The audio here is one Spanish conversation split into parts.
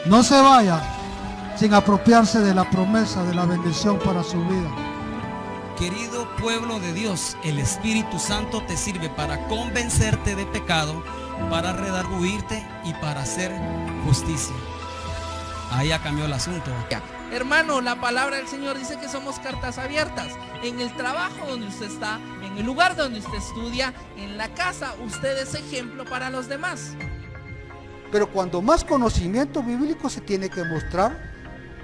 No se vaya sin apropiarse de la promesa de la bendición para su vida. Querido pueblo de Dios, el Espíritu Santo te sirve para convencerte de pecado, para redarguirte y para hacer justicia. Ahí ya cambió el asunto. Hermano, la palabra del Señor dice que somos cartas abiertas. En el trabajo donde usted está, en el lugar donde usted estudia, en la casa, usted es ejemplo para los demás. Pero cuando más conocimiento bíblico se tiene que mostrar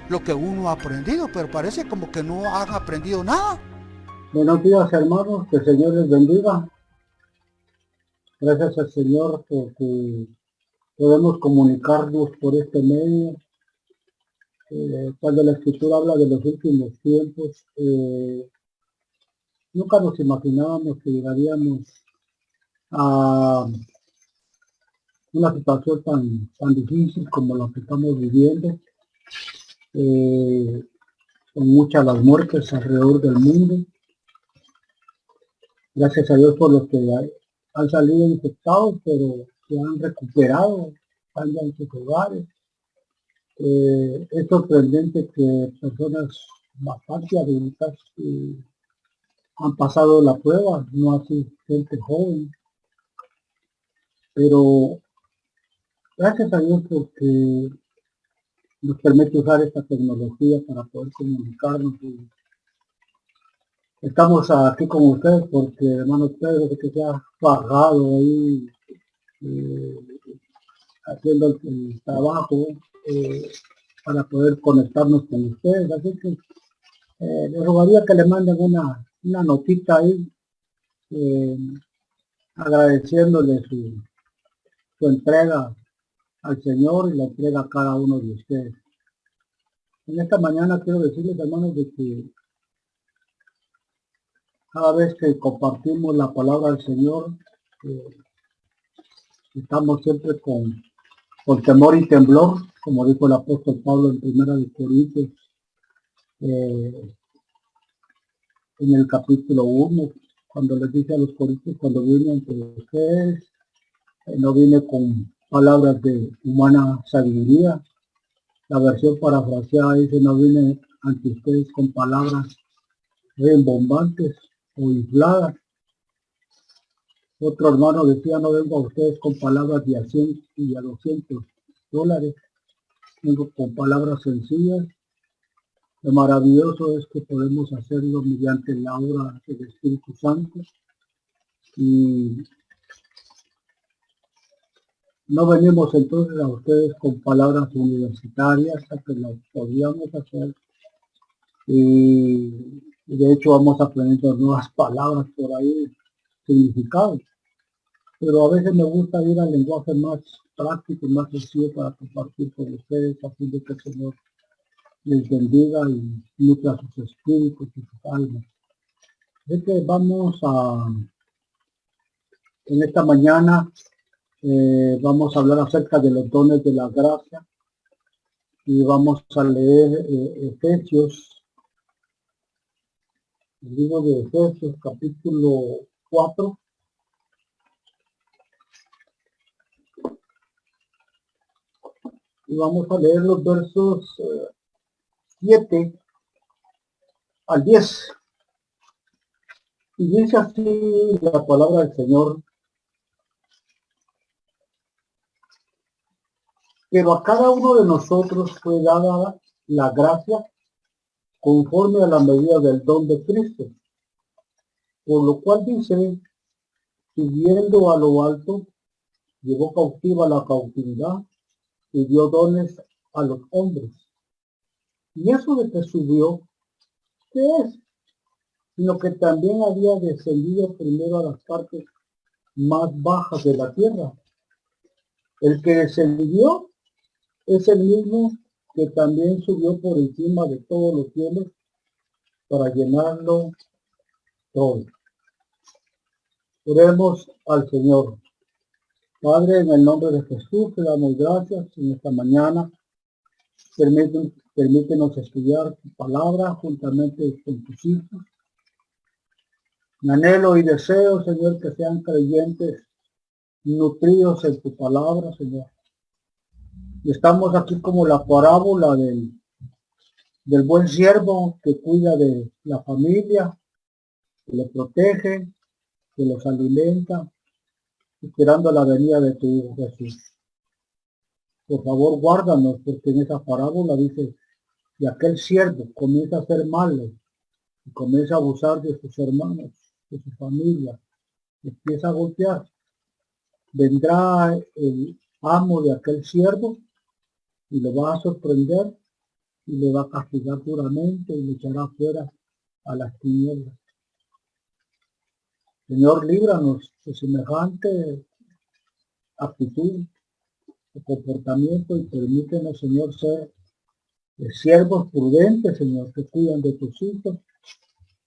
lo que uno ha aprendido, pero parece como que no han aprendido nada. Buenos días, hermanos, que el Señor les bendiga. Gracias al Señor porque podemos comunicarnos por este medio. Cuando la Escritura habla de los últimos tiempos, nunca nos imaginábamos que llegaríamos a una situación tan difícil como la que estamos viviendo, con muchas las muertes alrededor del mundo. Gracias a Dios por los que han salido infectados, pero se han recuperado, están ya en sus hogares. Es sorprendente que personas bastante adultas han pasado la prueba, no así gente joven. Pero gracias a Dios porque nos permite usar esta tecnología para poder comunicarnos. Estamos aquí con ustedes porque, hermano Pedro, que se ha pagado ahí haciendo el trabajo para poder conectarnos con ustedes. Así que les rogaría que le manden una notita ahí agradeciéndole su entrega al Señor y la entrega a cada uno de ustedes. En esta mañana quiero decirles, hermanos, de que cada vez que compartimos la palabra del Señor, estamos siempre con temor y temblor, como dijo el apóstol Pablo en 1 Corintios, en el capítulo 1, cuando les dice a los corintios, cuando vine entre ustedes, no vine con palabras de humana sabiduría. La versión parafraseada dice, no vine ante ustedes con palabras rimbombantes o infladas. Otro hermano decía, no vengo a ustedes con palabras de a 100 y a $200. Vengo con palabras sencillas. Lo maravilloso es que podemos hacerlo mediante la obra del Espíritu Santo. Y no venimos entonces a ustedes con palabras universitarias, a que lo podíamos hacer. Y de hecho vamos aprendiendo nuevas palabras por ahí, significados. Pero a veces me gusta ir al lenguaje más práctico y más sencillo para compartir con ustedes, a fin de que el Señor les bendiga y nutra sus espíritus y sus almas. Así que vamos en esta mañana, vamos a hablar acerca de los dones de la gracia y vamos a leer Efesios, el libro de Efesios, capítulo 4. Y vamos a leer los versos 7 al 10. Y dice así la palabra del Señor: pero a cada uno de nosotros fue dada la gracia conforme a la medida del don de Cristo. Por lo cual dice, subiendo a lo alto, llevó cautiva la cautividad y dio dones a los hombres. Y eso de que subió, ¿qué es? Sino que también había descendido primero a las partes más bajas de la tierra. El que descendió es el mismo que también subió por encima de todos los cielos para llenarlo todo. Oremos al Señor. Padre, en el nombre de Jesús, te damos gracias en esta mañana. Permítenos estudiar tu palabra juntamente con tus hijos. Mi anhelo y deseo, Señor, que sean creyentes nutridos en tu palabra, Señor. Y estamos aquí como la parábola del buen siervo que cuida de la familia, que le protege, que los alimenta, esperando la venida de tu Hijo Jesús. Por favor, guárdanos, porque en esa parábola dice, y aquel siervo comienza a hacer malo, y comienza a abusar de sus hermanos, de su familia, empieza a golpear. Vendrá el amo de aquel siervo y lo va a sorprender y le va a castigar duramente y le echará fuera a las tinieblas. Señor, líbranos de semejante actitud o comportamiento y permítenos, Señor, ser siervos prudentes, Señor, que cuidan de tus hijos,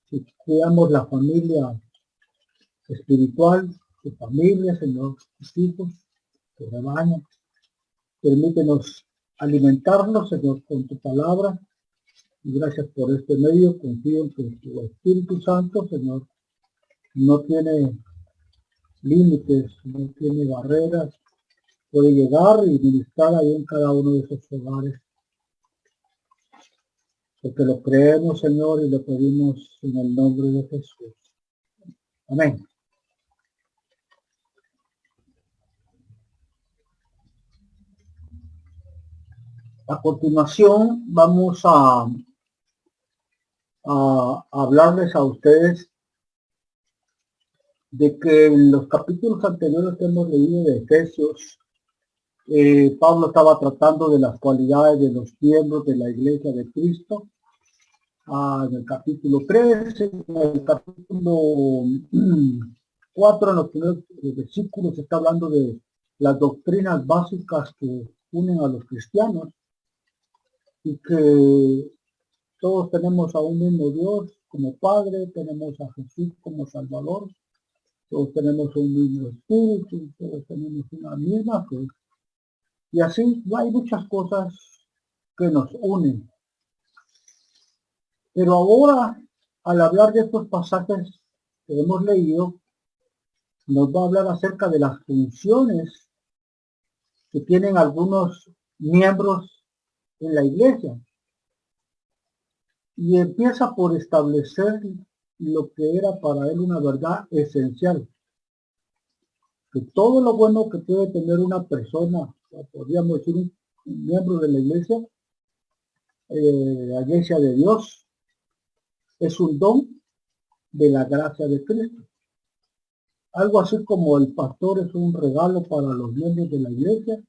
que cuidamos la familia espiritual, tu familia, Señor, tus hijos, tu rebaño. Permítenos alimentarnos, Señor, con tu palabra. Y gracias por este medio. Confío en que tu Espíritu Santo, Señor, no tiene límites, no tiene barreras. Puede llegar y ministrar ahí en cada uno de esos hogares. Porque lo creemos, Señor, y lo pedimos en el nombre de Jesús. Amén. A continuación vamos a hablarles a ustedes de que en los capítulos anteriores que hemos leído de Efesios, Pablo estaba tratando de las cualidades de los miembros de la Iglesia de Cristo. En el capítulo 3, en el capítulo 4, en los primeros versículos, se está hablando de las doctrinas básicas que unen a los cristianos y que todos tenemos a un mismo Dios como Padre, tenemos a Jesús como Salvador, todos tenemos un mismo espíritu, todos tenemos una misma fe. Y así hay muchas cosas que nos unen. Pero ahora, al hablar de estos pasajes que hemos leído, nos va a hablar acerca de las funciones que tienen algunos miembros en la iglesia. Y empieza por establecer lo que era para él una verdad esencial. Que todo lo bueno que puede tener una persona, podríamos decir un miembro de la iglesia de Dios, es un don de la gracia de Cristo. Algo así como el pastor es un regalo para los miembros de la iglesia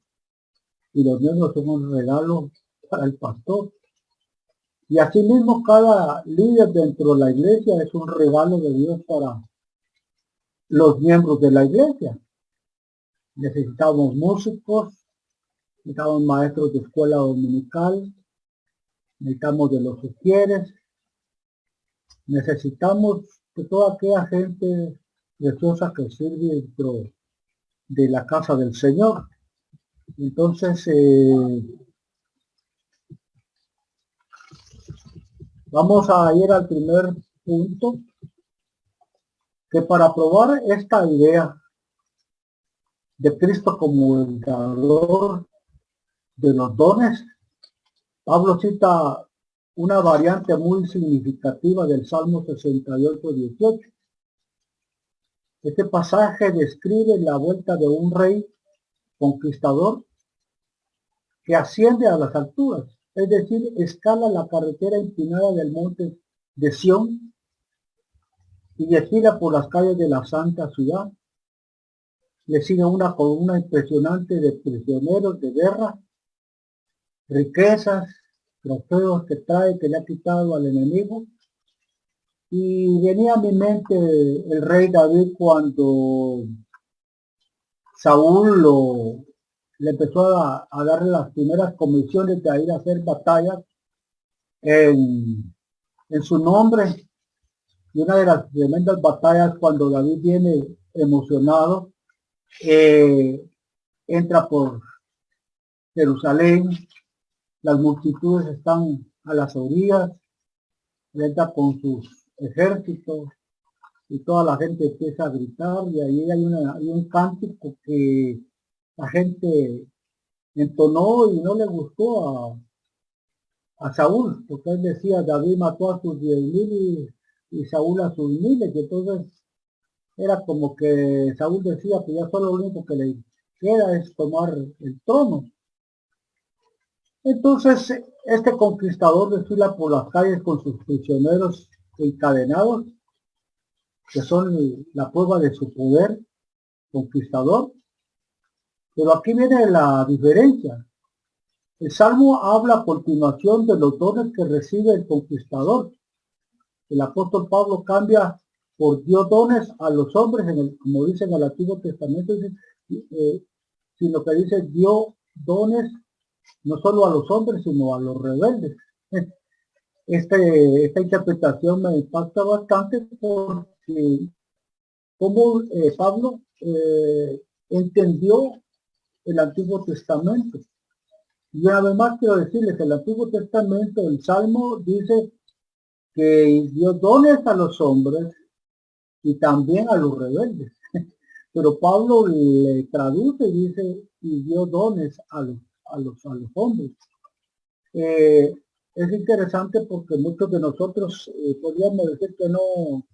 y los miembros son un regalo para el pastor. Y asimismo cada líder dentro de la iglesia es un regalo de Dios para los miembros de la iglesia. Necesitamos músicos, necesitamos maestros de escuela dominical, necesitamos de los sugieres, necesitamos de toda aquella gente preciosa que sirve dentro de la casa del Señor. Entonces, vamos a ir al primer punto, que para probar esta idea de Cristo como el dador de los dones, Pablo cita una variante muy significativa del Salmo 68, 18. Este pasaje describe la vuelta de un rey conquistador que asciende a las alturas, es decir, escala la carretera empinada del monte de Sión y desfila por las calles de la santa ciudad. Le sigue una columna impresionante de prisioneros de guerra, riquezas, trofeos que trae, que le ha quitado al enemigo. Y venía a mi mente el rey David cuando Saúl le empezó a darle las primeras comisiones de ir a hacer batallas en su nombre. Y una de las tremendas batallas, cuando David viene emocionado, entra por Jerusalén, las multitudes están a las orillas, entra con sus ejércitos y toda la gente empieza a gritar y ahí hay un cántico que la gente entonó y no le gustó a Saúl, porque él decía, David mató a sus 10,000 y Saúl a sus 1,000, y entonces era como que Saúl decía que ya solo lo único que le queda es tomar el trono. Entonces este conquistador desfila por las calles con sus prisioneros encadenados, que son la prueba de su poder conquistador. Pero aquí viene la diferencia. El Salmo habla a continuación de los dones que recibe el conquistador. El apóstol Pablo cambia por dio dones a los hombres, como dice en el Antiguo Testamento, sino que dice dio dones no solo a los hombres, sino a los rebeldes. Esta interpretación me impacta bastante porque como Pablo entendió el Antiguo Testamento. Y además quiero decirles, el Antiguo Testamento, el Salmo dice que dio dones a los hombres y también a los rebeldes. Pero Pablo le traduce y dice, y dio dones a los hombres. Es interesante porque muchos de nosotros podríamos decir que no,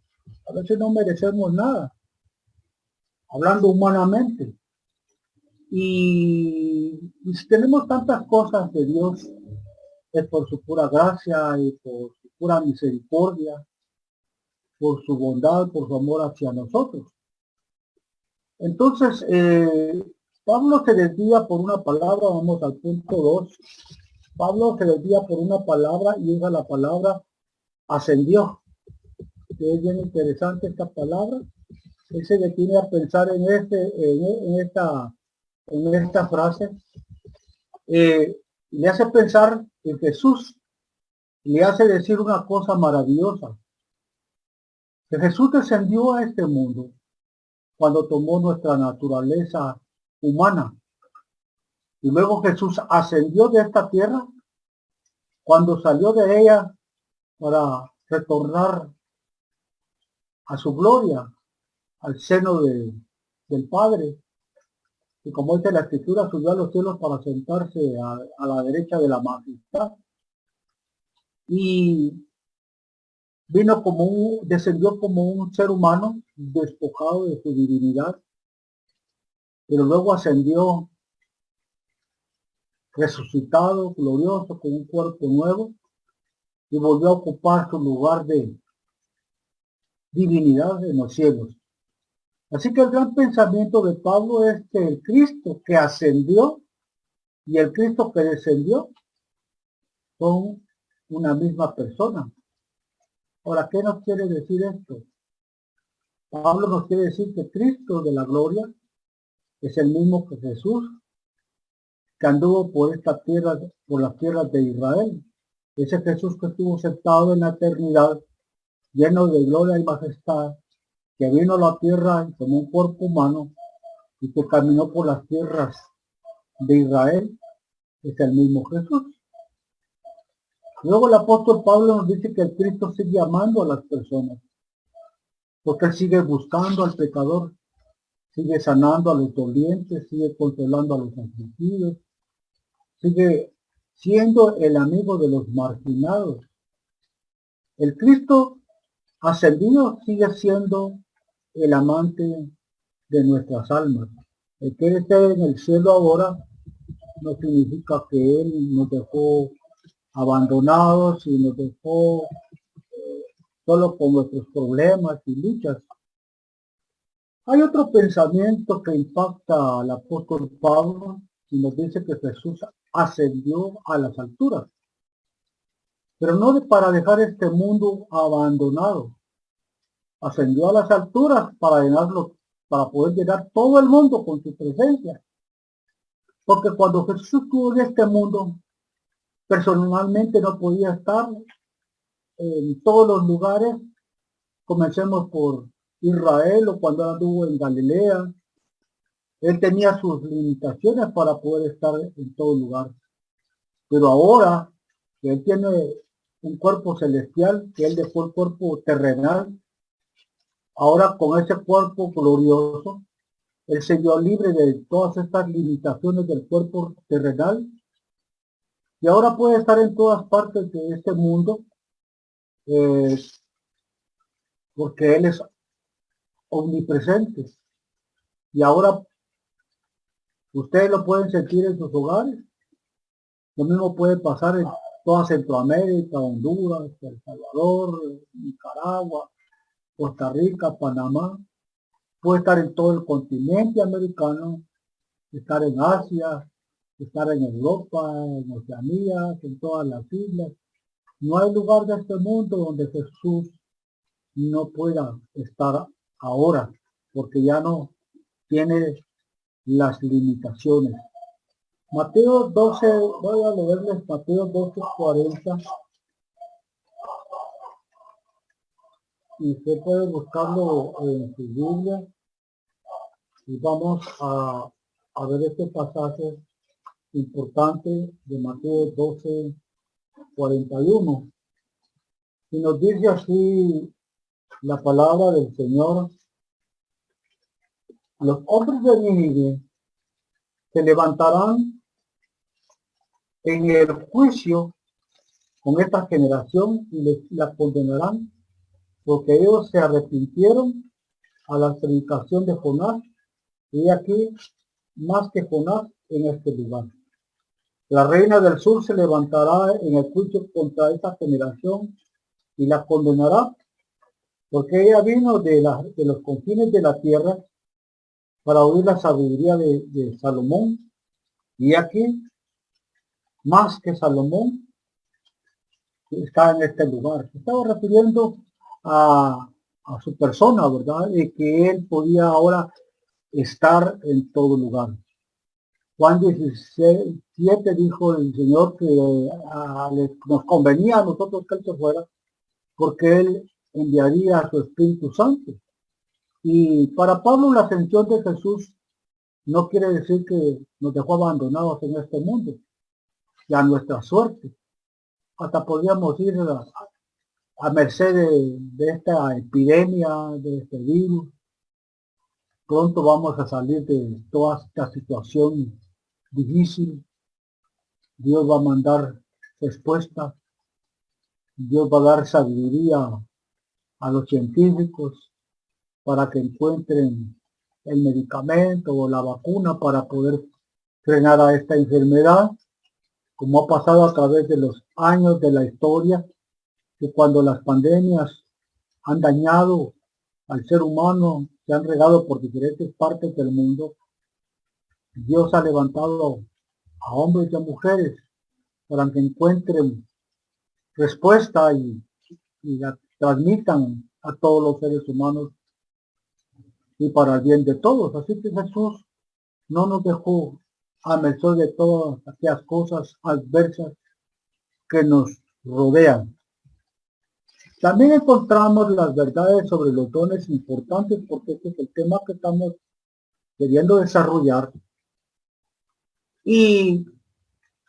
a veces no merecemos nada, hablando humanamente. Y si tenemos tantas cosas de Dios, es por su pura gracia y por su pura misericordia, por su bondad, por su amor hacia nosotros. Entonces, Pablo se desvía por una palabra, vamos al punto 2. Pablo se desvía por una palabra y usa la palabra ascendió. Que es bien interesante esta palabra. Él se detiene a pensar en esta frase. Le hace pensar en Jesús. Le hace decir una cosa maravillosa. Que Jesús descendió a este mundo cuando tomó nuestra naturaleza humana. Y luego Jesús ascendió de esta tierra cuando salió de ella para retornar a su gloria, al seno del Padre. Y como dice la Escritura, subió a los cielos para sentarse a la derecha de la majestad. Y descendió como un ser humano despojado de su divinidad, pero luego ascendió resucitado, glorioso, con un cuerpo nuevo, y volvió a ocupar su lugar de divinidad en los cielos. Así que el gran pensamiento de Pablo es que el Cristo que ascendió y el Cristo que descendió son una misma persona. Ahora, ¿qué nos quiere decir esto? Pablo nos quiere decir que Cristo de la gloria es el mismo que Jesús, que anduvo por esta tierra, por las tierras de Israel. Ese Jesús que estuvo sentado en la eternidad, lleno de gloria y majestad, que vino a la tierra como un cuerpo humano y que caminó por las tierras de Israel, es el mismo Jesús. Luego el apóstol Pablo nos dice que el Cristo sigue amando a las personas, porque él sigue buscando al pecador, sigue sanando a los dolientes, sigue consolando a los afligidos, sigue siendo el amigo de los marginados. El Cristo ascendido sigue siendo el amante de nuestras almas. El que esté en el cielo ahora no significa que él nos dejó abandonados y nos dejó solo con nuestros problemas y luchas. Hay otro pensamiento que impacta al apóstol Pablo y nos dice que Jesús ascendió a las alturas, pero no para dejar este mundo abandonado. Ascendió a las alturas para llenarlo, para poder llenar todo el mundo con su presencia. Porque cuando Jesús estuvo en este mundo, personalmente no podía estar en todos los lugares. Comencemos por Israel o cuando anduvo en Galilea. Él tenía sus limitaciones para poder estar en todo lugar. Pero ahora que él tiene un cuerpo celestial, que él dejó el cuerpo terrenal, ahora con ese cuerpo glorioso, Él se dio libre de todas estas limitaciones del cuerpo terrenal y ahora puede estar en todas partes de este mundo porque Él es omnipresente. Y ahora ustedes lo pueden sentir en sus hogares. Lo mismo puede pasar en toda Centroamérica, Honduras, El Salvador, Nicaragua, Costa Rica, Panamá. Puede estar en todo el continente americano, estar en Asia, estar en Europa, en Oceanía, en todas las islas. No hay lugar de este mundo donde Jesús no pueda estar ahora, porque ya no tiene las limitaciones. Mateo 12, voy a leerles Mateo 12:40. Y usted puede buscarlo en su Biblia. Y vamos a ver este pasaje importante de Mateo 12:41. Y nos dice así la palabra del Señor: los hombres de Nínive se levantarán en el juicio con esta generación y la condenarán, porque ellos se arrepintieron a la predicación de Jonás, y aquí más que Jonás en este lugar. La reina del sur se levantará en el juicio contra esta generación y la condenará, porque ella vino de los confines de la tierra para oír la sabiduría de Salomón, y aquí más que Salomón está en este lugar. Se estaba refiriendo a su persona, ¿verdad? Y que él podía ahora estar en todo lugar. Juan 17 dijo el Señor que nos convenía a nosotros que él se fuera, porque él enviaría a su Espíritu Santo. Y para Pablo la ascensión de Jesús no quiere decir que nos dejó abandonados en este mundo y a nuestra suerte. Hasta podríamos ir a merced de esta epidemia, de este virus. Pronto vamos a salir de toda esta situación difícil. Dios va a mandar respuesta. Dios va a dar sabiduría a los científicos para que encuentren el medicamento o la vacuna para poder frenar a esta enfermedad, como ha pasado a través de los años de la historia, que cuando las pandemias han dañado al ser humano, se han regado por diferentes partes del mundo, Dios ha levantado a hombres y a mujeres para que encuentren respuesta y la transmitan a todos los seres humanos y para el bien de todos. Así que Jesús no nos dejó a merced de todas aquellas cosas adversas que nos rodean. También encontramos las verdades sobre los dones importantes, porque este es el tema que estamos queriendo desarrollar. Y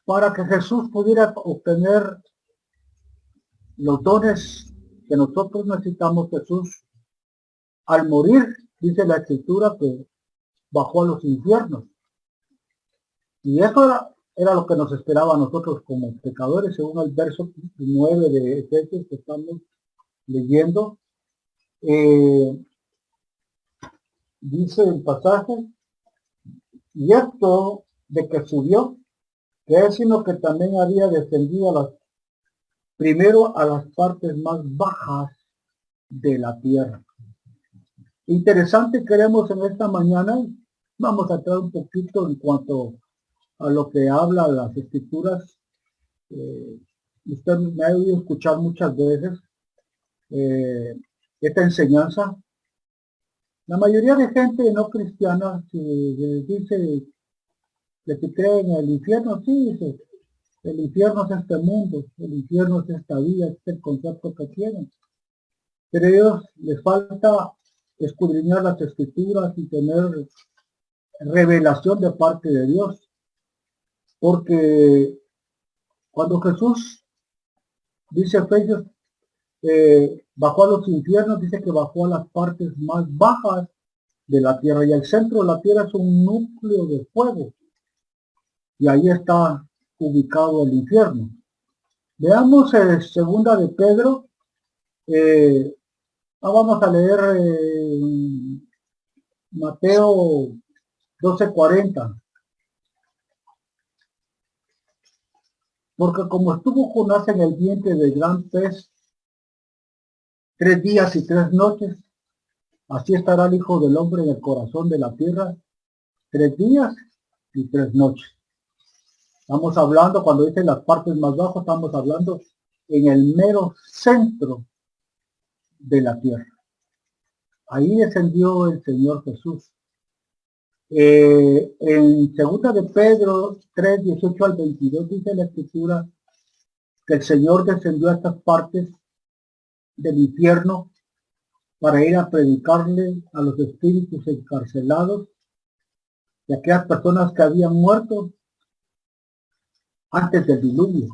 para que Jesús pudiera obtener los dones que nosotros necesitamos, Jesús, al morir, dice la Escritura, que bajó a los infiernos. Y eso era lo que nos esperaba a nosotros como pecadores, según el verso 9 de Efesios que estamos leyendo. Dice el pasaje: y esto de que subió, que es sino que también había descendido primero a las partes más bajas de la tierra. Interesante, queremos en esta mañana, vamos a entrar un poquito en cuanto a lo que habla las Escrituras. Usted me ha oído escuchar muchas veces esta enseñanza. La mayoría de gente no cristiana dice que se cree en el infierno. Sí, dice, el infierno es este mundo, el infierno es esta vida, este es el concepto que tienen. Pero a ellos les falta escudriñar las Escrituras y tener revelación de parte de Dios. Porque cuando Jesús, dice Efesios, bajó a los infiernos, dice que bajó a las partes más bajas de la tierra. Y el centro de la tierra es un núcleo de fuego. Y ahí está ubicado el infierno. Veamos segunda de Pedro. Vamos a leer Mateo 12:40. Porque como estuvo Jonás en el vientre del gran pez 3 días y 3 noches, así estará el Hijo del Hombre en el corazón de la tierra 3 días y 3 noches. Estamos hablando, cuando dicen las partes más bajas, estamos hablando en el mero centro de la tierra. Ahí descendió el Señor Jesús. En segunda de Pedro 3, 18 al 22 dice la Escritura que el Señor descendió a estas partes del infierno para ir a predicarle a los espíritus encarcelados y a aquellas personas que habían muerto antes del diluvio.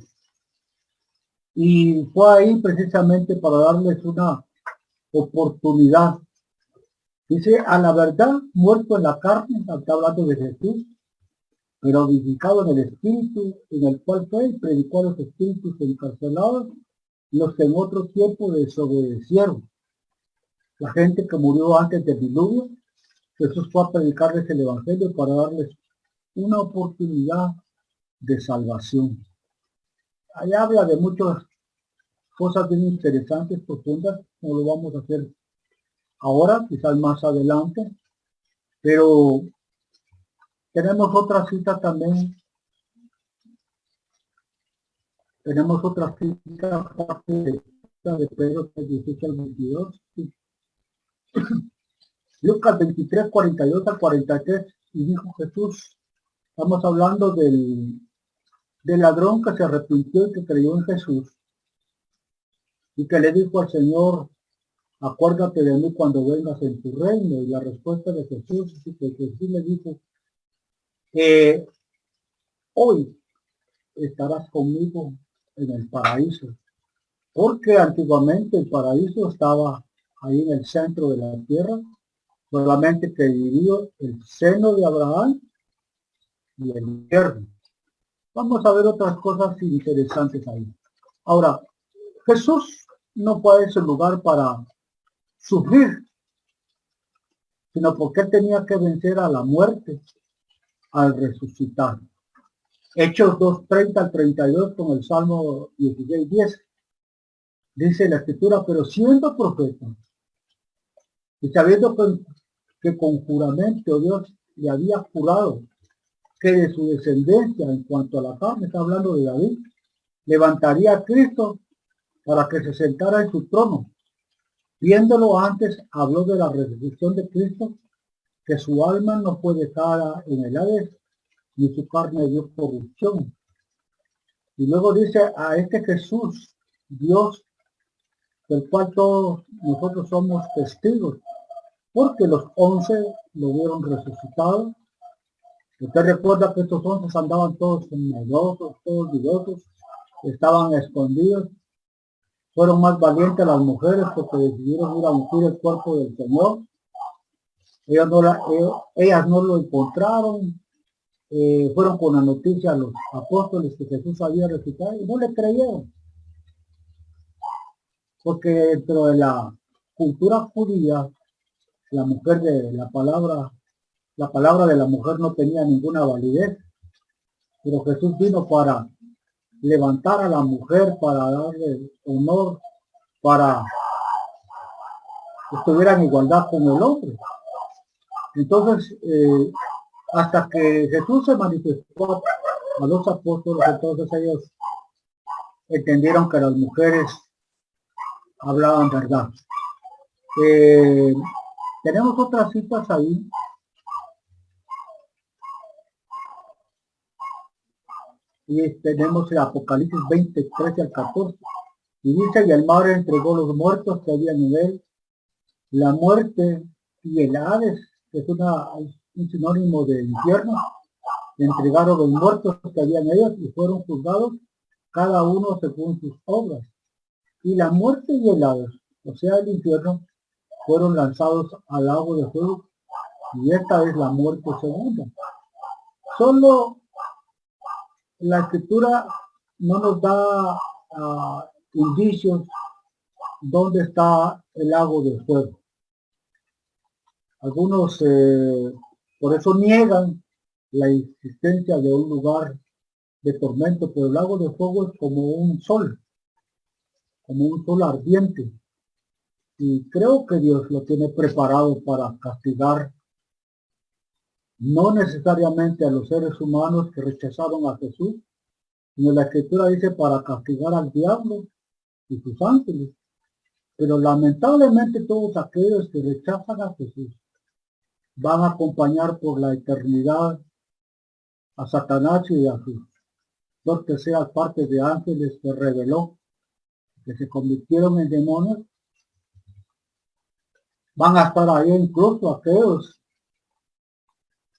Y fue ahí precisamente para darles una oportunidad. Dice, a la verdad, muerto en la carne, está hablando de Jesús, pero vivificado en el espíritu, en el cual fue y predicó a los espíritus encarcelados, los que en otro tiempo desobedecieron. La gente que murió antes del diluvio, Jesús fue a predicarles el evangelio para darles una oportunidad de salvación. Ahí habla de muchas cosas bien interesantes, profundas, no lo vamos a hacer ahora, quizás más adelante, pero tenemos otra cita también. Tenemos otra cita aparte de Pedro 18 al 22. Lucas 23, 42 al 43, y dijo Jesús, estamos hablando del ladrón que se arrepintió y que creyó en Jesús, y que le dijo al Señor, acuérdate de mí cuando vengas en tu reino. Y la respuesta de Jesús es que Jesús le dijo, hoy estarás conmigo en el paraíso. Porque antiguamente el paraíso estaba ahí en el centro de la tierra, solamente que dividió el seno de Abraham y el infierno. Vamos a ver otras cosas interesantes ahí. Ahora, Jesús no fue a ese lugar para sufrir, sino porque él tenía que vencer a la muerte al resucitar. Hechos 2:30 al 32 con el Salmo 16:10. Dice la Escritura, pero siendo profeta y sabiendo que con juramento Dios le había jurado que de su descendencia en cuanto a la carne, está hablando de David, levantaría a Cristo para que se sentara en su trono. Viéndolo antes, habló de la resurrección de Cristo, que su alma no fue dejada en el Hades, ni su carne dio corrupción. Y luego dice, a este Jesús, Dios, del cual todos nosotros somos testigos, porque los 11 lo vieron resucitado. Usted recuerda que estos 11 andaban todos miedosos, todos dudosos, estaban escondidos. Fueron más valientes las mujeres porque decidieron ir a ungir el cuerpo del Señor. Ellas no lo encontraron. Fueron con la noticia a los apóstoles que Jesús había resucitado y no le creyeron. Porque dentro de la cultura judía, la mujer de la palabra de la mujer no tenía ninguna validez. Pero Jesús vino para levantar a la mujer, para darle honor, para que estuviera en igualdad con el hombre. Entonces, hasta que Jesús se manifestó a los apóstoles, entonces ellos entendieron que las mujeres hablaban verdad. Tenemos otras citas ahí. Y tenemos el Apocalipsis 20, 13 al 14. Y dice, y el mar entregó los muertos que había en él. La muerte y el Hades, que es un sinónimo de infierno, entregaron los muertos que había en ellos y fueron juzgados cada uno según sus obras. Y la muerte y el Hades, o sea el infierno, fueron lanzados al lago de fuego. y esta es la muerte segunda. Solo la Escritura no nos da indicios dónde está el lago de fuego. Algunos por eso niegan la existencia de un lugar de tormento, pero el lago de fuego es como un sol ardiente. Y creo que Dios lo tiene preparado para castigar no necesariamente a los seres humanos que rechazaron a Jesús, sino la Escritura dice para castigar al diablo y sus ángeles. Pero lamentablemente todos aquellos que rechazan a Jesús van a acompañar por la eternidad a Satanás y a sus dos terceras partes de ángeles que reveló, que se convirtieron en demonios. Van a estar ahí incluso aquellos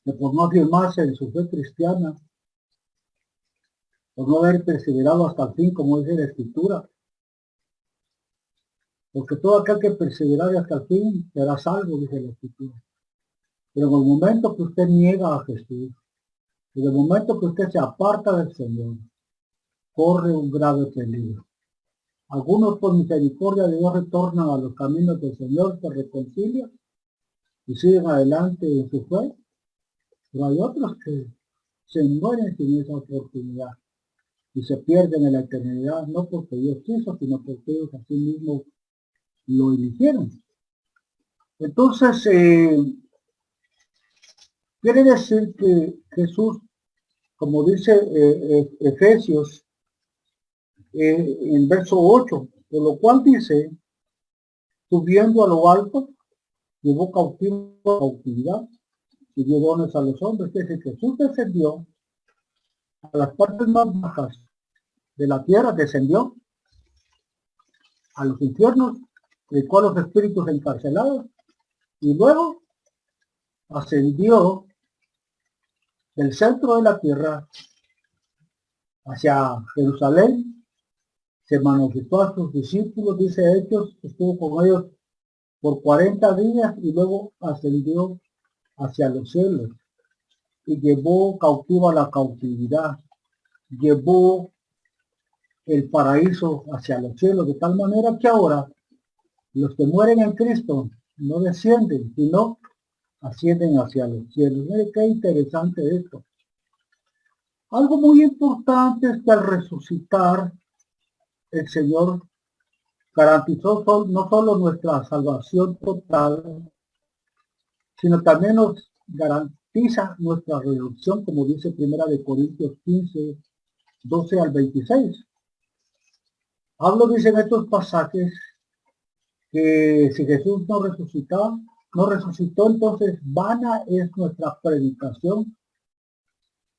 que por no afirmarse en su fe cristiana, por no haber perseverado hasta el fin, como dice la Escritura. Porque todo aquel que perseverare hasta el fin será salvo, dice la Escritura. Pero en el momento que usted niega a Jesús, en el momento que usted se aparta del Señor, corre un grave peligro. Algunos por misericordia de Dios retornan a los caminos del Señor, se reconcilian y siguen adelante en su fe. Pero hay otros que se mueren sin esa oportunidad y se pierden en la eternidad, no porque Dios quiso, sino porque ellos así mismos lo eligieron. Entonces, quiere decir que Jesús, como dice Efesios, en verso 8, por lo cual dice, subiendo a lo alto, llevó cautivo a cautividad y dio dones a los hombres. Es decir, Jesús descendió a las partes más bajas de la tierra, descendió a los infiernos, predicó a los espíritus encarcelados y luego ascendió del centro de la tierra hacia Jerusalén, se manifestó a sus discípulos, dice Hechos, estuvo con ellos por 40 días y luego ascendió hacia los cielos y llevó cautiva la cautividad, llevó el paraíso hacia los cielos, de tal manera que ahora los que mueren en Cristo no descienden, sino ascienden hacia los cielos. Mire qué interesante esto. Algo muy importante es que al resucitar el Señor garantizó no solo nuestra salvación total, sino también nos garantiza nuestra resurrección, como dice 1 Corintios 15, 12 al 26. Pablo dice en estos pasajes que si Jesús no resucitó, entonces vana es nuestra predicación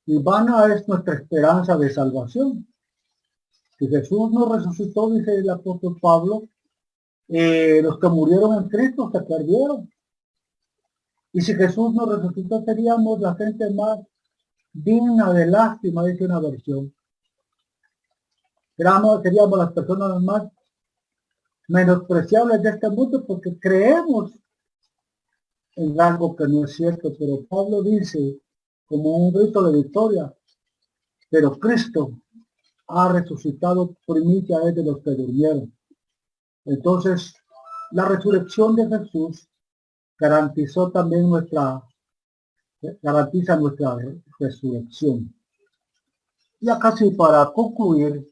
y vana es nuestra esperanza de salvación. Si Jesús no resucitó, dice el apóstol Pablo, los que murieron en Cristo se perdieron. Y si Jesús no resucitó, seríamos la gente más digna de lástima, dice una versión. Seríamos las personas más menospreciables de este mundo porque creemos en algo que no es cierto. Pero Pablo dice, como un grito de victoria, pero Cristo ha resucitado, primicia es de los que durmieron. Entonces, la resurrección de Jesús garantiza nuestra resurrección. Ya casi para concluir,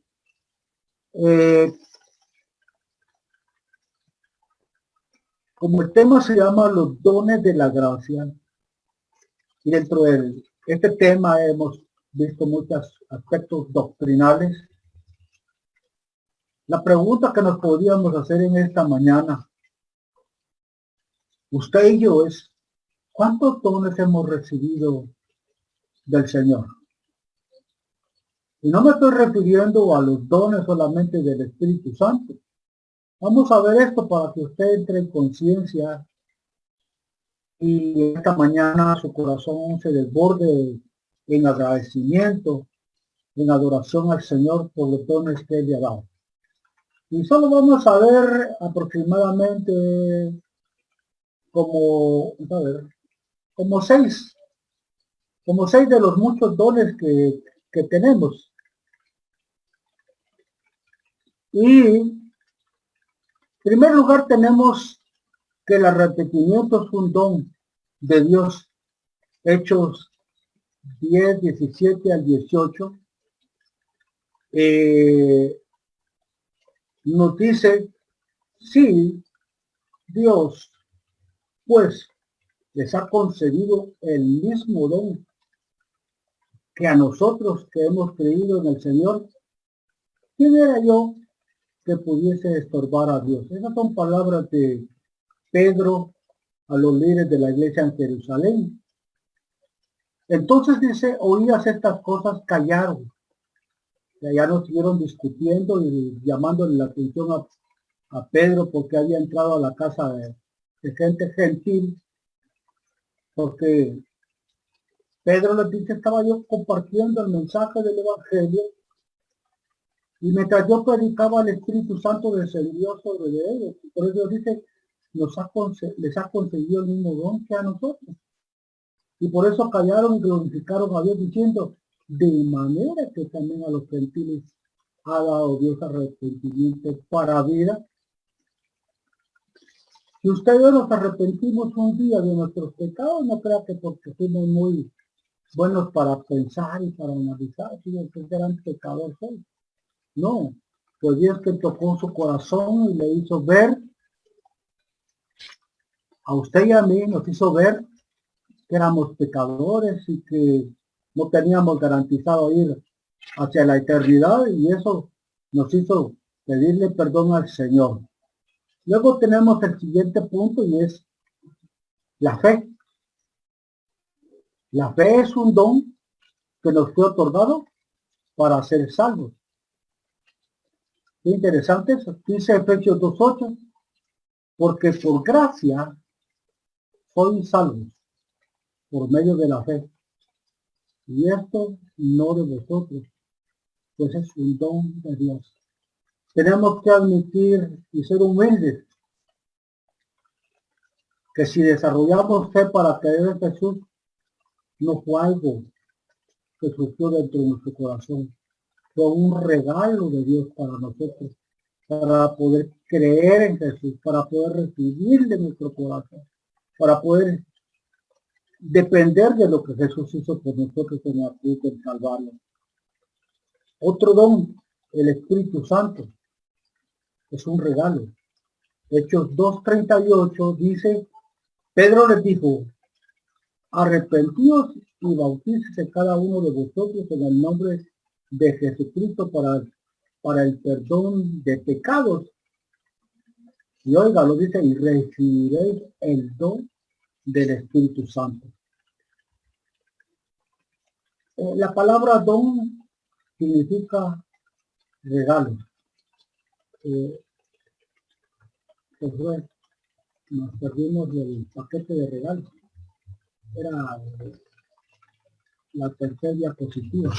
como el tema se llama los dones de la gracia, y dentro de este tema hemos visto muchos aspectos doctrinales, la pregunta que nos podríamos hacer en esta mañana, usted y yo, es ¿cuántos dones hemos recibido del Señor? Y no me estoy refiriendo a los dones solamente del Espíritu Santo. Vamos a ver esto para que usted entre en conciencia y esta mañana su corazón se desborde en agradecimiento, en adoración al Señor por los dones que Él le ha dado. Y solo vamos a ver aproximadamente como como seis de los muchos dones que tenemos. Y en primer lugar tenemos que el arrepentimiento es un don de Dios. Hechos 10, 17 al 18. Nos dice, sí, Dios, pues, les ha concedido el mismo don que a nosotros que hemos creído en el Señor. ¿Quién era yo que pudiese estorbar a Dios? Esas son palabras de Pedro a los líderes de la iglesia en Jerusalén. Entonces dice, oídas estas cosas, callaron. Ya no siguieron discutiendo y llamándole la atención a Pedro porque había entrado a la casa de gente gentil, porque Pedro les dice, estaba yo compartiendo el mensaje del Evangelio y mientras yo predicaba, el Espíritu Santo descendió sobre ellos. Por eso dice, les ha concedido el mismo don que a nosotros. Y por eso callaron y glorificaron a Dios diciendo, de manera que también a los gentiles ha dado Dios arrepentimiento para vida. Si usted y yo nos arrepentimos un día de nuestros pecados, no crea que porque fuimos muy buenos para pensar y para analizar, sino que eran pecadores. No, pues Dios que tocó su corazón y le hizo ver, a usted y a mí nos hizo ver que éramos pecadores y que no teníamos garantizado ir hacia la eternidad, y eso nos hizo pedirle perdón al Señor. Luego tenemos el siguiente punto y es la fe. La fe es un don que nos fue otorgado para ser salvos. Qué interesante eso. Dice Efesios 2:8, porque por gracia sois salvos por medio de la fe. Y esto no de vosotros, pues es un don de Dios. Tenemos que admitir y ser humildes que si desarrollamos fe para creer en Jesús, no fue algo que surgió dentro de nuestro corazón. Fue un regalo de Dios para nosotros, para poder creer en Jesús, para poder recibirle en nuestro corazón, para poder depender de lo que Jesús hizo por nosotros en la cruz del Calvario. Otro don, el Espíritu Santo, es un regalo. Hechos 2:38 dice, Pedro les dijo, arrepentíos y bautícese cada uno de vosotros en el nombre de Jesucristo para el perdón de pecados. Y oiga, lo dice, y recibiréis el don del Espíritu Santo. La palabra don significa regalo. Pues bueno, nos perdimos del paquete de regalos. Era la tercera diapositiva.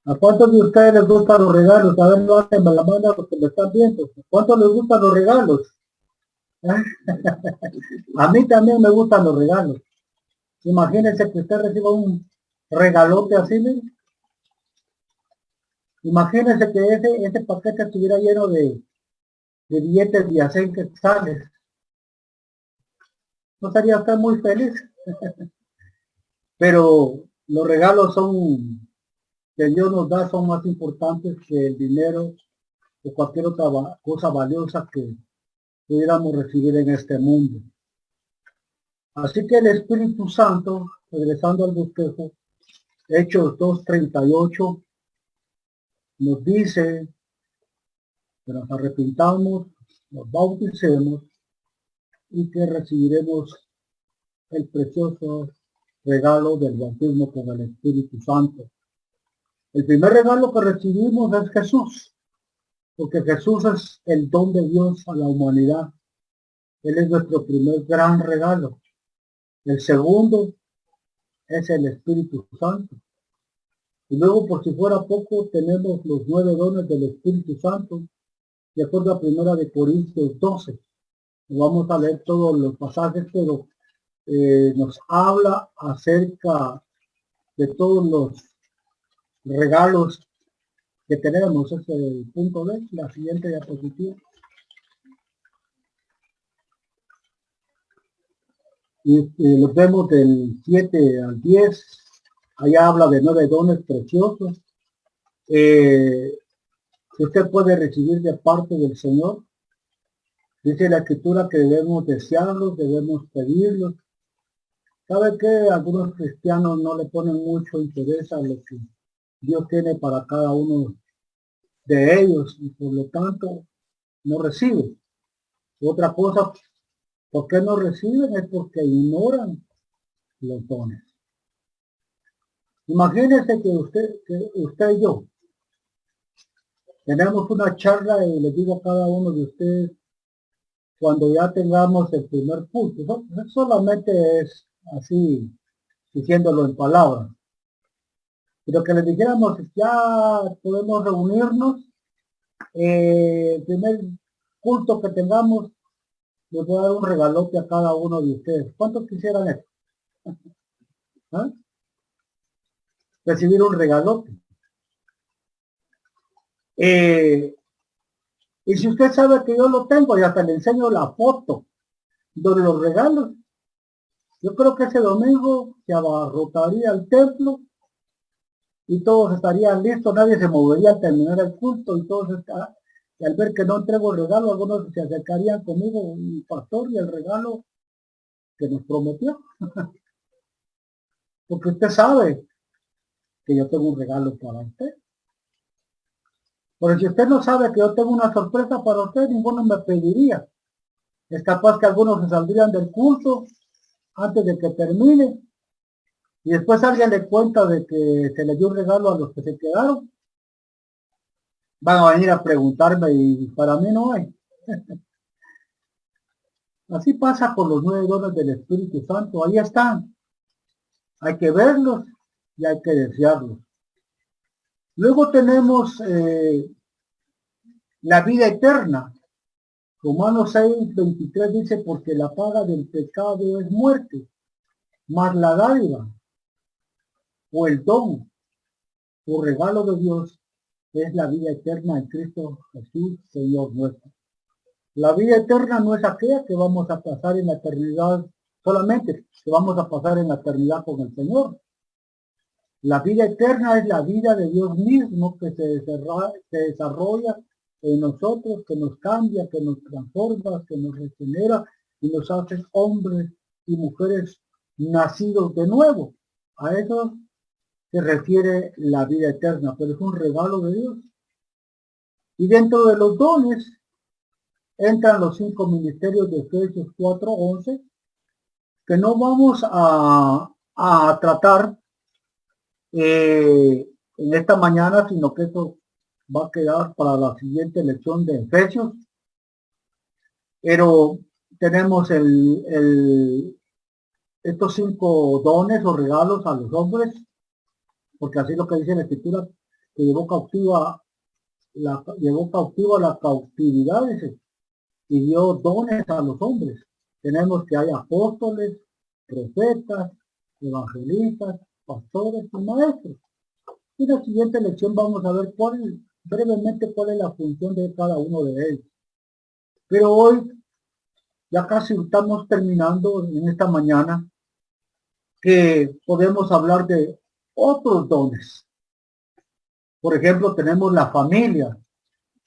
¿A cuántos de ustedes les gustan los regalos? A ver, no hacen la mano a los que me están viendo. ¿A cuántos les gustan los regalos? A mí también me gustan los regalos. Imagínense que usted reciba un regalote así, ¿no? Imagínense que ese paquete estuviera lleno de billetes de 100 quetzales. ¿No sería usted muy feliz? Pero los regalos que Dios nos da son más importantes que el dinero o cualquier otra cosa valiosa que pudiéramos recibir en este mundo. Así que el Espíritu Santo, regresando al bosquejo, Hechos 2:38, nos dice que nos arrepintamos, nos bauticemos y que recibiremos el precioso regalo del bautismo con el Espíritu Santo. El primer regalo que recibimos es Jesús, porque Jesús es el don de Dios a la humanidad. Él es nuestro primer gran regalo. El segundo es el Espíritu Santo. Y luego, por si fuera poco, tenemos los 9 dones del Espíritu Santo, de acuerdo a 1 de Corintios 12. Vamos a leer todos los pasajes, pero nos habla acerca de todos los regalos que tenemos. Ese es el punto B, la siguiente diapositiva. Y los vemos del 7 al 10. Allá habla de 9 dones preciosos que usted puede recibir de parte del Señor. Dice la Escritura que debemos desearlos, debemos pedirlos. ¿Sabe qué? Algunos cristianos no le ponen mucho interés a lo que Dios tiene para cada uno de ellos y por lo tanto no reciben. Otra cosa, ¿por qué no reciben? Es porque ignoran los dones. Imagínense que usted y yo tenemos una charla y les digo a cada uno de ustedes cuando ya tengamos el primer culto. No solamente es así diciéndolo en palabras, pero que les dijéramos ya podemos reunirnos, el primer culto que tengamos les voy a dar un regalote a cada uno de ustedes. ¿Cuántos quisieran esto? ¿Ah? Recibir un regalote. Y si usted sabe que yo lo tengo y hasta le enseño la foto de los regalos, yo creo que ese domingo se abarrotaría el templo y todos estarían listos, nadie se movería al terminar el culto y todos y al ver que no entrego el regalo, algunos se acercarían conmigo, mi pastor, y el regalo que nos prometió. Porque usted sabe que yo tengo un regalo para usted. Pero si usted no sabe que yo tengo una sorpresa para usted, ninguno me pediría. Es capaz que algunos se saldrían del culto antes de que termine y después alguien le cuenta de que se le dio un regalo a los que se quedaron. Van a venir a preguntarme y para mí no hay. Así pasa con los 9 dones del Espíritu Santo. Ahí están. Hay que verlos y hay que desearlos. Luego tenemos la vida eterna. Romanos 6:23 dice, porque la paga del pecado es muerte, mas la dádiva o el don o regalo de Dios es la vida eterna en Cristo Jesús, Señor nuestro. La vida eterna no es aquella que vamos a pasar en la eternidad solamente, que vamos a pasar en la eternidad con el Señor. La vida eterna es la vida de Dios mismo que se desarrolla en nosotros, que nos cambia, que nos transforma, que nos regenera y nos hace hombres y mujeres nacidos de nuevo. A eso se refiere la vida eterna, pero es un regalo de Dios. Y dentro de los dones entran los 5 ministerios de Efesios 4:11, que no vamos a tratar en esta mañana, sino que eso va a quedar para la siguiente lección de Efesios. Pero tenemos estos 5 dones o regalos a los hombres, porque así es lo que dice la Escritura, que llevó cautiva la cautividad, dice, y dio dones a los hombres. Tenemos que hay apóstoles, profetas, evangelistas, pastores y maestros. Y en la siguiente lección vamos a ver brevemente cuál es la función de cada uno de ellos. Pero hoy ya casi estamos terminando en esta mañana, que podemos hablar de otros dones. Por ejemplo, tenemos la familia.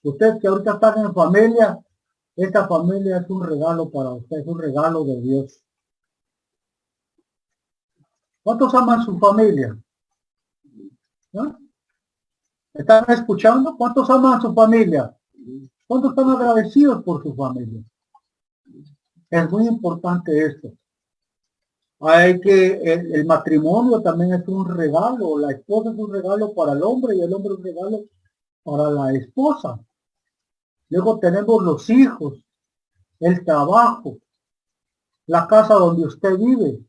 Ustedes que ahorita están en familia, esta familia es un regalo para ustedes, es un regalo de Dios. ¿Cuántos aman su familia? ¿No? ¿Están escuchando? ¿Cuántos aman su familia? ¿Cuántos están agradecidos por su familia? Es muy importante esto. Hay que, el matrimonio también es un regalo, la esposa es un regalo para el hombre y el hombre es un regalo para la esposa. Luego tenemos los hijos, el trabajo, la casa donde usted vive,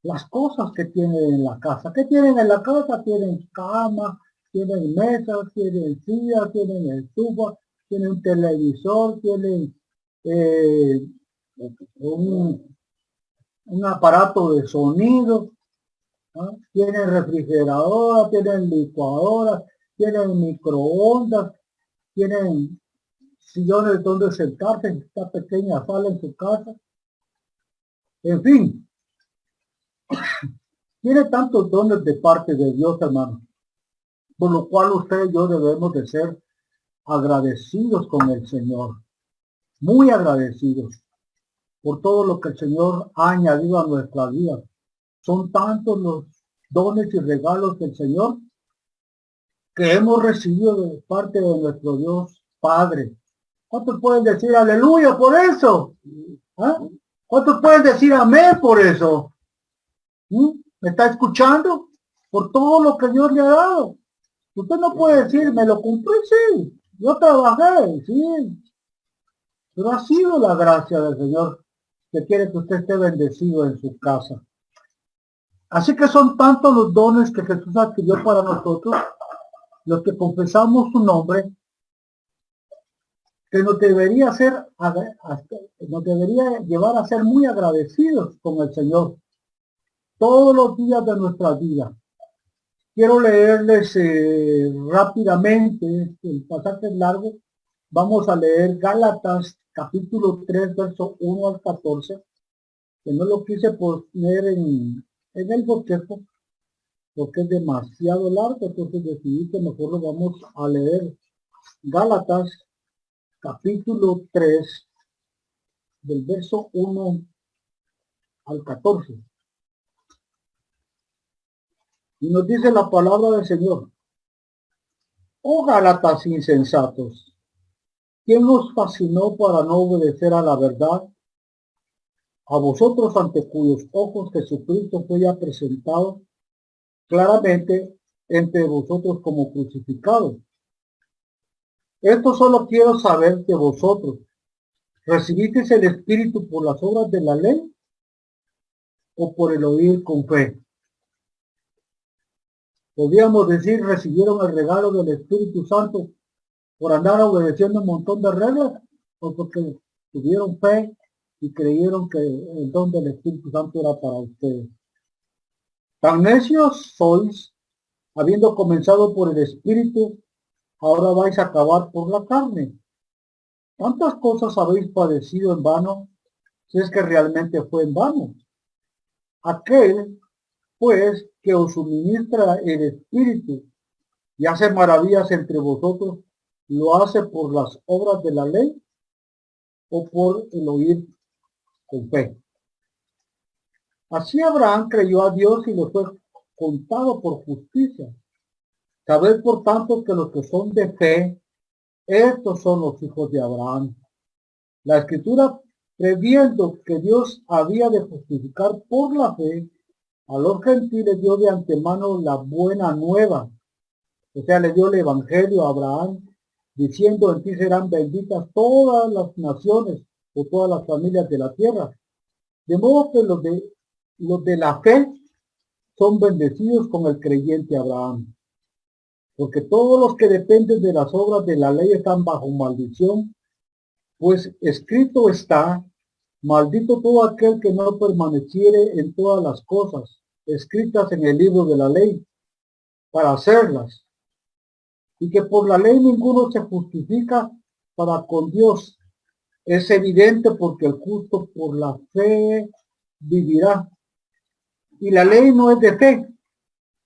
las cosas que tienen en la casa. ¿Qué tienen en la casa? Tienen cama, tienen mesas, tienen sillas, tienen estufa, tienen un televisor, tienen un aparato de sonido, ¿no? Tienen refrigeradora, tienen licuadora, tienen microondas, tienen sillones donde sentarse en esta pequeña sala en su casa. En fin, tiene tantos dones de parte de Dios, hermano, por lo cual usted y yo debemos de ser agradecidos con el Señor, muy agradecidos por todo lo que el Señor ha añadido a nuestra vida. Son tantos los dones y regalos del Señor que hemos recibido de parte de nuestro Dios Padre. ¿Cuántos pueden decir aleluya por eso? ¿Ah? ¿Cuántos pueden decir amén por eso? ¿Me está escuchando? Por todo lo que Dios le ha dado. Usted no puede decir, me lo cumplí, sí. Yo trabajé, sí. Pero ha sido la gracia del Señor que quiere que usted esté bendecido en su casa. Así que son tantos los dones que Jesús adquirió para nosotros, los que confesamos su nombre, que nos debería llevar a ser muy agradecidos con el Señor todos los días de nuestra vida. Quiero leerles rápidamente, el pasaje es largo. Vamos a leer Gálatas capítulo 3, verso 1 al 14, que no lo quise poner en el bosquejo porque es demasiado largo, entonces decidí que mejor lo vamos a leer. Gálatas capítulo 3, del verso 1 al 14. Y nos dice la palabra del Señor: oh Gálatas insensatos, ¿quién os fascinó para no obedecer a la verdad? A vosotros ante cuyos ojos Jesucristo fue ya presentado claramente entre vosotros como crucificado. Esto solo quiero saber de vosotros. ¿Recibisteis el Espíritu por las obras de la ley o por el oír con fe? Podríamos decir, recibieron el regalo del Espíritu Santo por andar obedeciendo un montón de reglas, o porque tuvieron fe y creyeron que el don del Espíritu Santo era para ustedes. Tan necios sois, habiendo comenzado por el Espíritu, ahora vais a acabar por la carne. ¿Cuántas cosas habéis padecido en vano, si es que realmente fue en vano? Aquel, pues, que os suministra el Espíritu y hace maravillas entre vosotros, ¿lo hace por las obras de la ley o por el oír con fe? Así Abraham creyó a Dios y le fue contado por justicia. Sabed por tanto que los que son de fe, estos son los hijos de Abraham. La Escritura, previendo que Dios había de justificar por la fe a los gentiles, dio de antemano la buena nueva. O sea, le dio el evangelio a Abraham, diciendo: en ti serán benditas todas las naciones o todas las familias de la tierra. De modo que los de la fe son bendecidos con el creyente Abraham. Porque todos los que dependen de las obras de la ley están bajo maldición, pues escrito está: maldito todo aquel que no permaneciere en todas las cosas escritas en el libro de la ley, para hacerlas. Y que por la ley ninguno se justifica para con Dios. Es evidente, porque el justo por la fe vivirá. Y la ley no es de fe,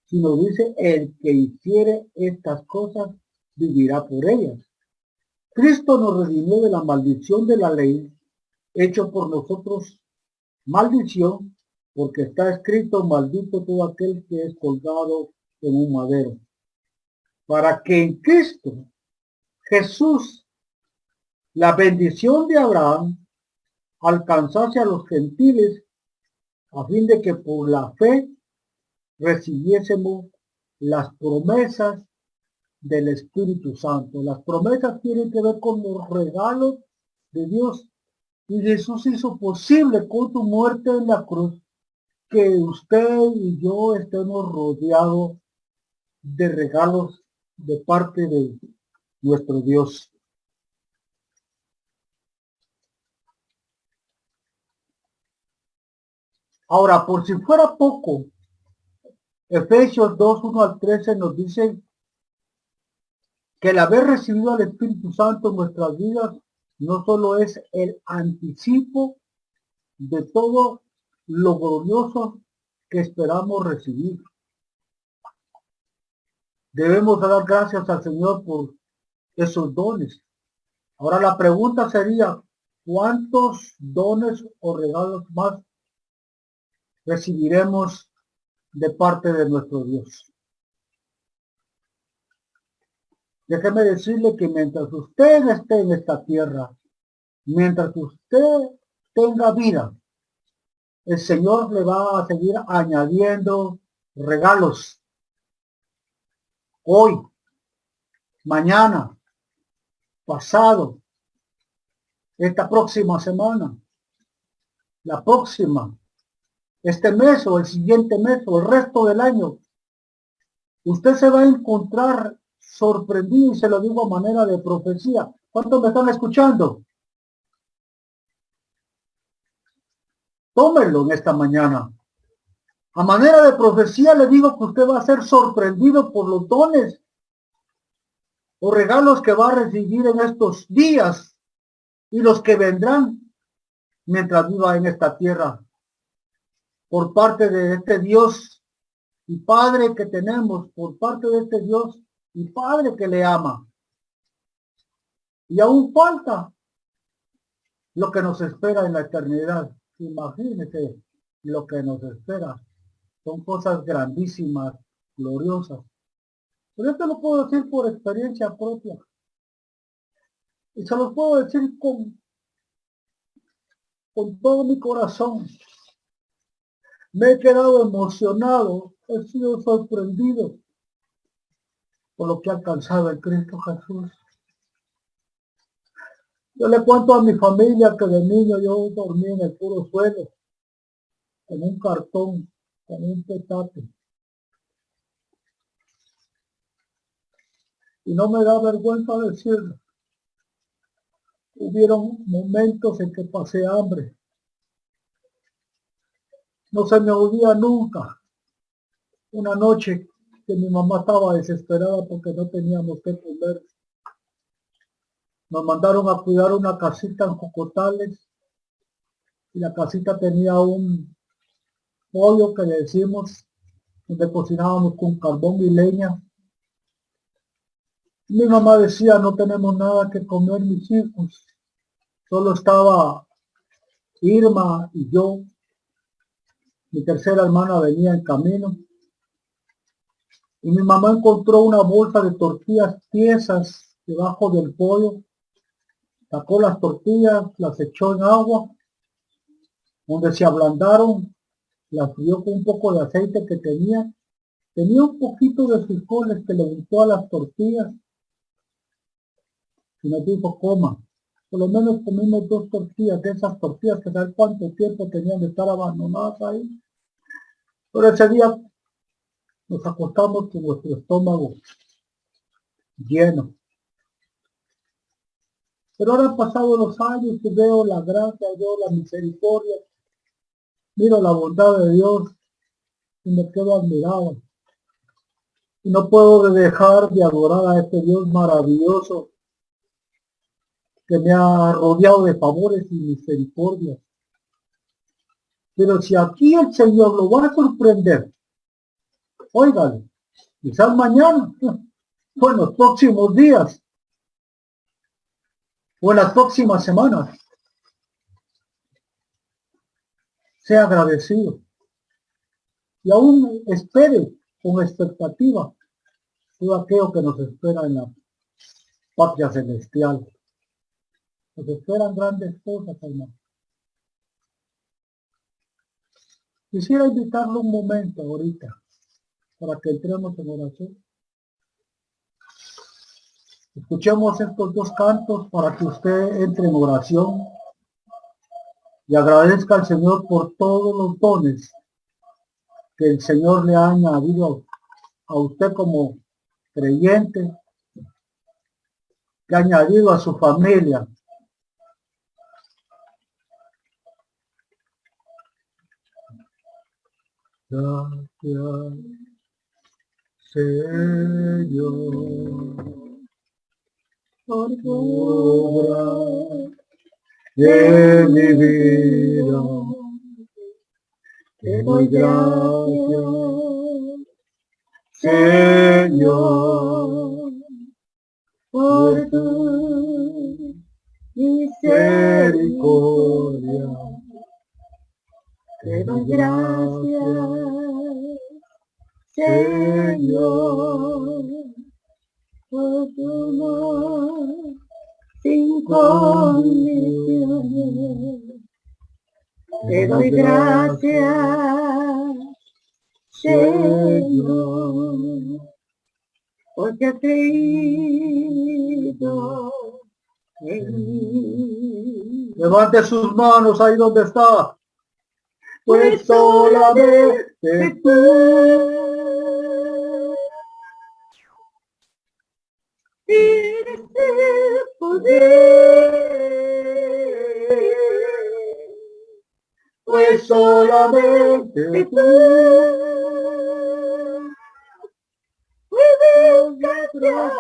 sino dice: el que hiciere estas cosas vivirá por ellas. Cristo nos redimió de la maldición de la ley, hecho por nosotros maldición, porque está escrito: maldito todo aquel que es colgado en un madero. Para que en Cristo Jesús la bendición de Abraham alcanzase a los gentiles, a fin de que por la fe recibiésemos las promesas del Espíritu Santo. Las promesas tienen que ver con los regalos de Dios. Y Jesús hizo posible con su muerte en la cruz que usted y yo estemos rodeados de regalos de parte de nuestro Dios. Ahora, por si fuera poco, Efesios 2, 1 al 13 nos dice que el haber recibido al Espíritu Santo en nuestras vidas no solo es el anticipo de todo lo glorioso que esperamos recibir. Debemos dar gracias al Señor por esos dones. Ahora la pregunta sería, ¿cuántos dones o regalos más recibiremos de parte de nuestro Dios? Déjeme decirle que mientras usted esté en esta tierra, mientras usted tenga vida, el Señor le va a seguir añadiendo regalos. Hoy, mañana, pasado, esta próxima semana, la próxima, este mes o el siguiente mes o el resto del año, usted se va a encontrar sorprendido, y se lo digo a manera de profecía. ¿Cuántos me están escuchando? Tómenlo en esta mañana. A manera de profecía le digo que usted va a ser sorprendido por los dones o regalos que va a recibir en estos días y los que vendrán mientras viva en esta tierra por parte de este Dios y Padre que tenemos, por parte de este Dios y Padre que le ama. Y aún falta lo que nos espera en la eternidad. Imagínense lo que nos espera. Son cosas grandísimas, gloriosas. Pero esto lo puedo decir por experiencia propia. Y se los puedo decir con todo mi corazón. Me he quedado emocionado, he sido sorprendido por lo que ha alcanzado en Cristo Jesús. Yo le cuento a mi familia que de niño yo dormí en el puro suelo, en un cartón, en un petate. Y no me da vergüenza decirlo. Hubieron momentos en que pasé hambre. No se me olvida nunca una noche que mi mamá estaba desesperada porque no teníamos que comer. Nos mandaron a cuidar una casita en Cocotales y la casita tenía un pollo que le decimos, donde cocinábamos con carbón y leña. Mi mamá decía, no tenemos nada que comer mis hijos. Solo estaba Irma y yo. Mi tercera hermana venía en camino. Y mi mamá encontró una bolsa de tortillas tiesas debajo del pollo. Sacó las tortillas, las echó en agua. Donde se ablandaron, las frió con un poco de aceite que tenía. Tenía un poquito de frijoles que le untó a las tortillas. Y nos dijo, coma. Por lo menos comimos 2 tortillas, de esas tortillas que sabe cuánto tiempo tenían de estar abandonadas ahí. Pero ese día nos acostamos con nuestro estómago lleno. Pero ahora han pasado los años y veo la gracia, veo la misericordia, miro la bondad de Dios y me quedo admirado. Y no puedo dejar de adorar a este Dios maravilloso que me ha rodeado de favores y misericordia. Pero si aquí el Señor lo va a sorprender, óigale, quizás mañana, o en los próximos días, o en las próximas semanas, sea agradecido. Y aún espere con expectativa todo aquello que nos espera en la patria celestial. Nos esperan grandes cosas, hermano. Quisiera invitarlo un momento ahorita para que entremos en oración. Escuchemos estos dos cantos para que usted entre en oración y agradezca al Señor por todos los dones que el Señor le ha añadido a usted como creyente, que ha añadido a su familia. Gracias, Señor, por tu obra de mi vida. Te doy gracias, Señor, por tu misericordia. Te doy gracias, Señor, por tu amor sin condición. Te doy gracias, Señor, porque has creído en mí. Levante sus manos ahí donde está. Pues solamente tú tienes el poder. Pues solamente tú puedes cambiar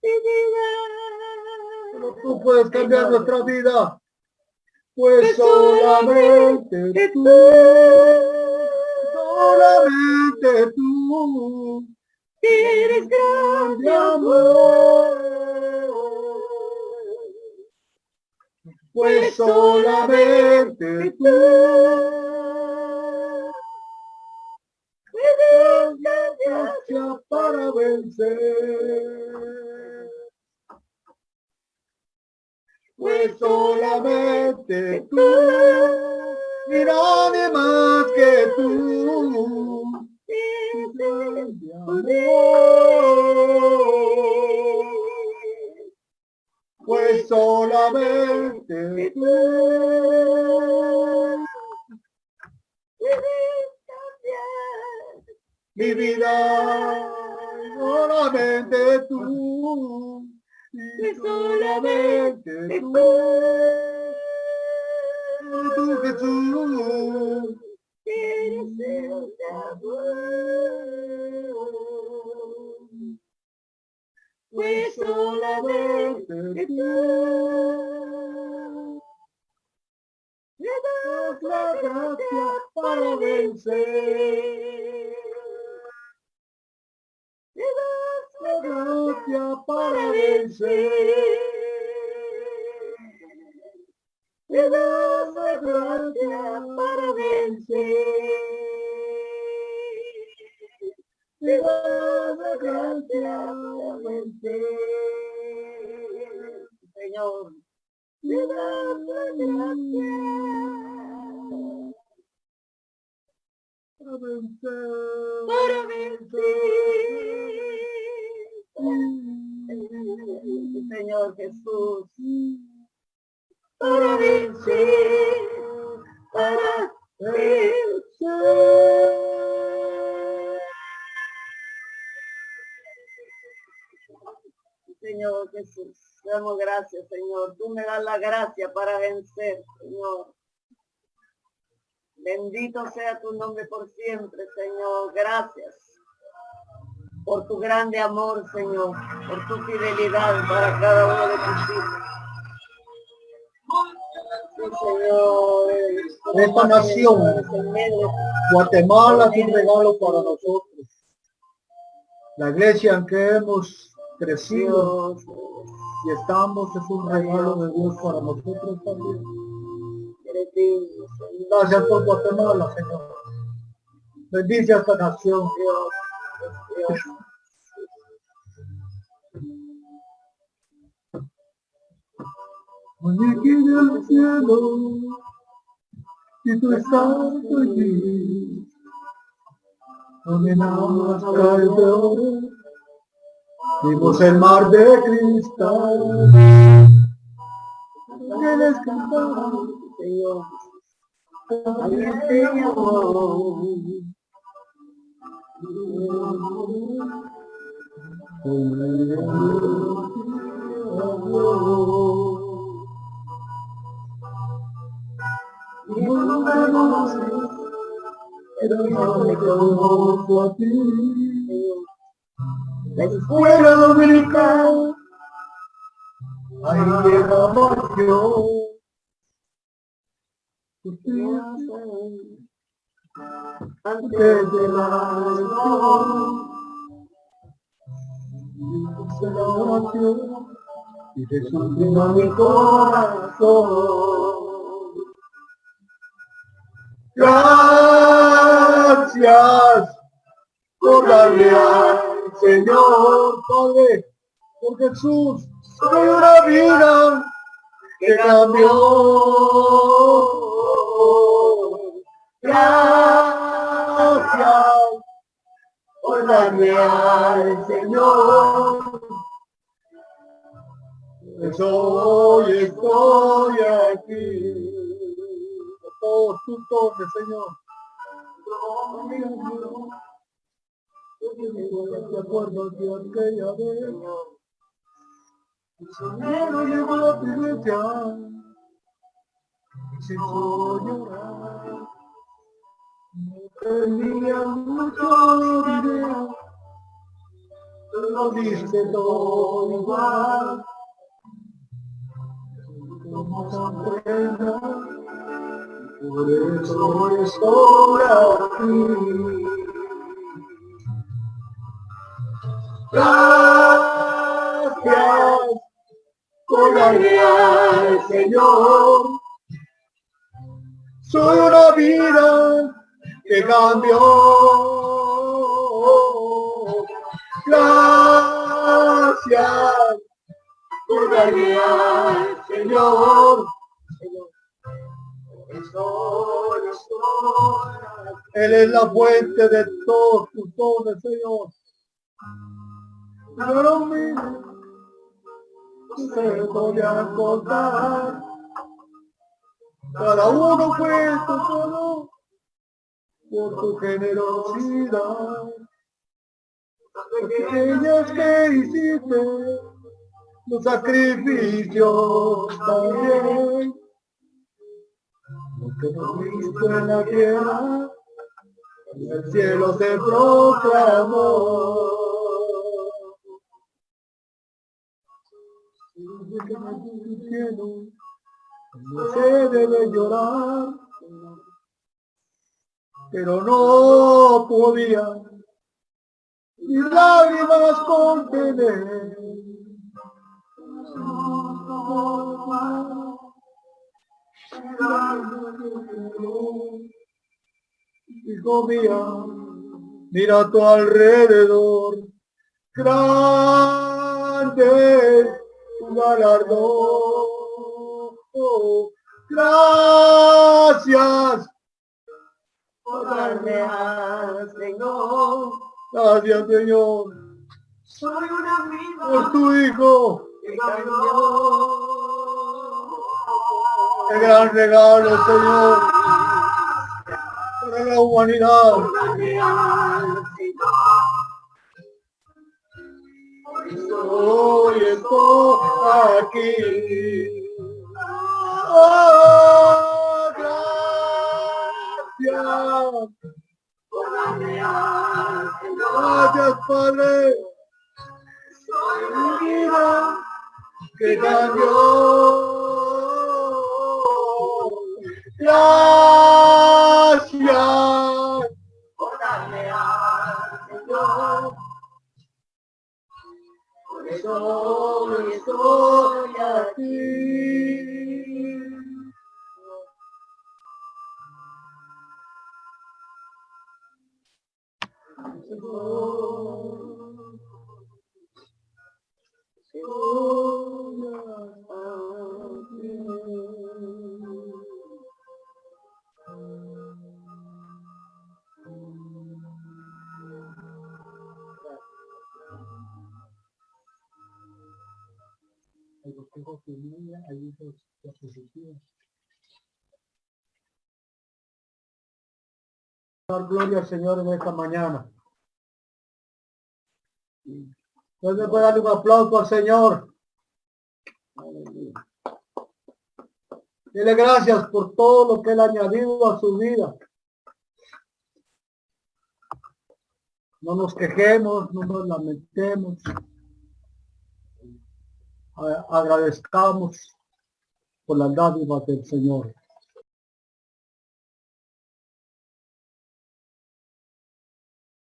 mi vida. Solo tú puedes cambiar nuestra vida. Pues solamente tú tienes grande amor. Pues solamente tú puedes dar gracia para vencer. Pues solamente tú, y nadie más que tú, tienes poder. Pues solamente tú puedes cambiar mi vida. Solamente tú. Que solamente tú, Jesús, tienes el amor. Pues solamente tú le das la gracia para vencer. Le das la gracia para vencer. Le das la gracia para vencer. Le das la gracia para vencer. Señor, le das la gracia para vencer. Para vencer. Señor Jesús, para vencer, para vencer. Señor Jesús, damos gracias, Señor. Tú me das la gracia para vencer, Señor. Bendito sea tu nombre por siempre, Señor. Gracias por tu grande amor, Señor, por tu fidelidad para cada uno de tus hijos. Sí, Señor. Esta nación, Guatemala, es un regalo para nosotros. La iglesia en que hemos crecido y estamos es un regalo de Dios para nosotros también. Gracias por Guatemala, Señor. Bendice a esta nación, Dios. Aquí del cielo y tú estás allí, donde nada cae de oro, vimos el mar de cristal, ángeles cantaban, Señor, fuera dominicana, ahí llegamos yo. Antes de la oración, y Jesús vino a mi corazón. Gracias por darle al Señor, Padre, por Jesús, soy una vida que cambió. Gracias por darme al Señor. Estoy aquí. Todos tus dones, Señor. De acuerdo a aquella vez, el sonero llegó a la iglesia y se hizo llorar. Tenía mucho dinero, lo dice todo igual. Vamos a aprender, por eso estoy aquí. Gracias por darle al Señor. Soy una vida que cambió. Gracias por darle al Señor. Él es la fuente de todos tus dones, Señor. Pero mire, se podía contar. Cada uno fue solo por tu generosidad. Las pequeñas que hiciste, los sacrificios también. Lo que no viste en la tierra, en el cielo se proclamó. Que me cielo, no se debe llorar, pero no podía mis lágrimas contener. Hijo mío, mira a tu alrededor, grande tu galardón. Gracias por darme al Señor. Gracias, Señor. Soy una vida por tu Hijo que cambió. Qué gran regalo, Señor, para la humanidad. Hoy estoy aquí. Oh, gracias. Gracias, Padre. Soy una vida que cambió. Gracias por darme al Señor. Por eso estoy aquí. 2:30, hay dos diapositivas. Dar gloria al Señor en esta mañana. Entonces puede darle un aplauso al Señor. Aleluya. Dile gracias por todo lo que Él ha añadido a su vida. No nos quejemos, no nos lamentemos. Agradezcamos por las dádivas del Señor.